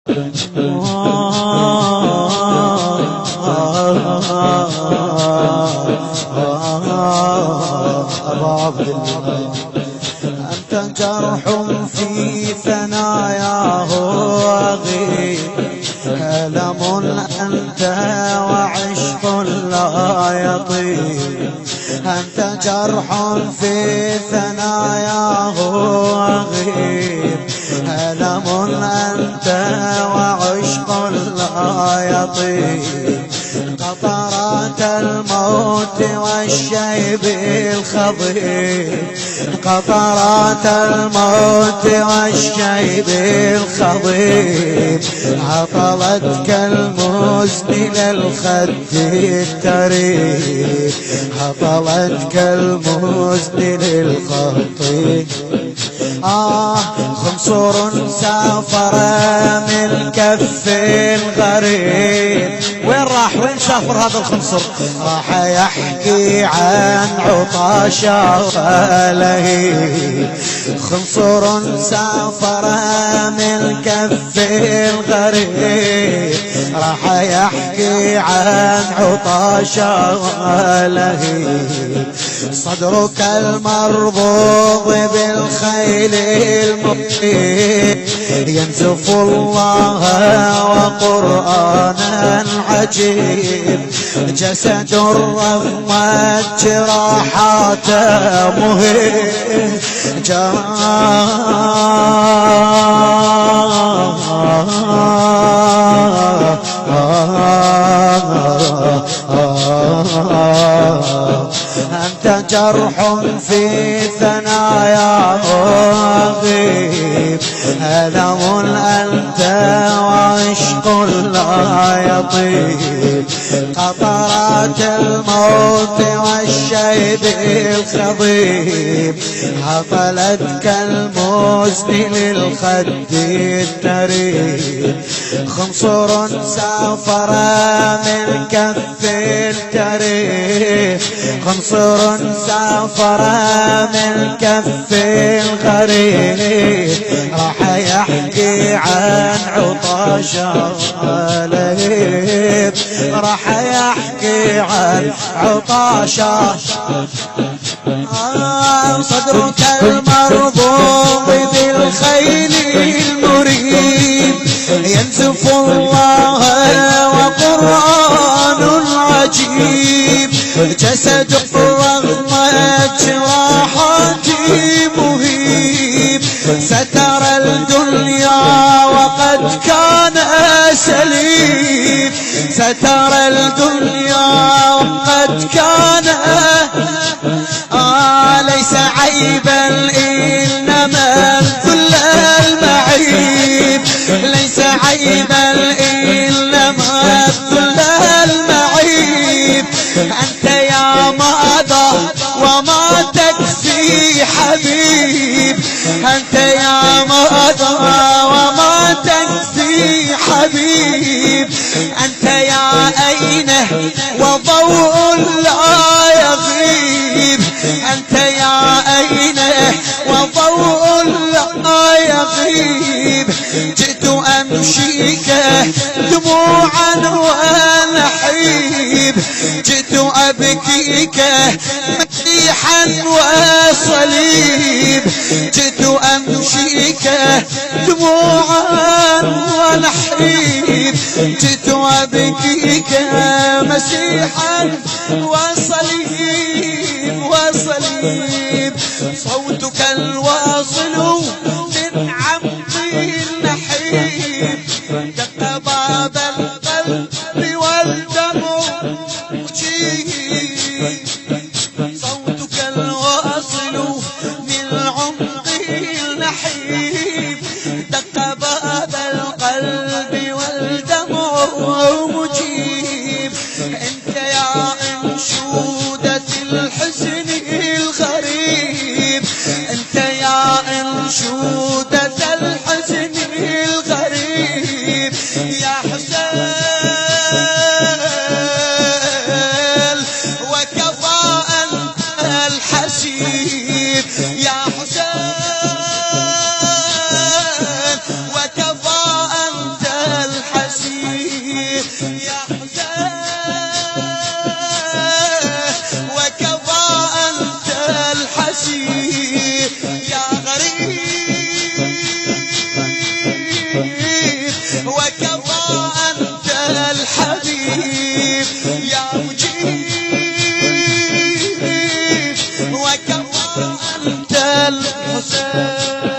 أبا عبد الله أنت جرح في ثناياه غير، ألم أنت وعشق لا يطيب. أنت جرح في ثناياه غير، ألم أنت وعشق لا يطيب. قطرات الموت والشيب الخضير، قطرات الموت والشيب الخضير. عطلت كالمزن للخد التريب، عطلت كالمزن للخد. خنصر سافر من كف غريب. وين راح؟ وين سافر هذا الخنصر؟ راح يحكي عن عطاشا لهيب. خنصر سافر من كف الغريب، راح يحكي عن عطاشا لهيب. صدرك المربوط بالخيل المبين، ينزف الله وقرآنا عجيب. جسد رغم الجراحات مهين، أنت جرح في ثناياه غيب، ألم أنت وعشق لا يطيب. قطرات الموت والشيب الخضيب، عطلت كالمزن للخد التريب. خنصر سافر من كف التريب، خنصر سافر من كف الغريب. راح يحكي عن عطاشا لهيب، راح يحكي عن عطاشا. صدرك المرضوم بالخيل المريب، ينزف الله وقرآن عجيب. جسد رغم الجراحات مهيب، ستر الدنيا وقد كان سليم. ستر الدنيا وقد كان ليس عيبا إنما كل المعيب. ليس عيبا إنما كل المعيب. أنت يا ماذا وما تكفي حبيب، أنت يا ماذا وما تكفي حبيب. أنت يا أين وضوء لا يغيب، أنت يا أين وضوء لا يغيب. جئت أمشيك دموعا ونحيب، جئت أبكيك مسيحا وصليب. جئت أمشيك دموعا ونحيب، جئت أبكيك مسيحا وصليب وصليب. صوتك الواصل من عمقي النحيب، دق باب القلب والدمع مجيب. صوتك الواصل من عمقي النحيب، دق باب القلب والدمع مجيب. انت يا انشودة الحزن الغريب، انت يا انشودة الحزن الغريب. يا حسين وكفى أنت الحسيب، يا حسين وكفى أنت السلام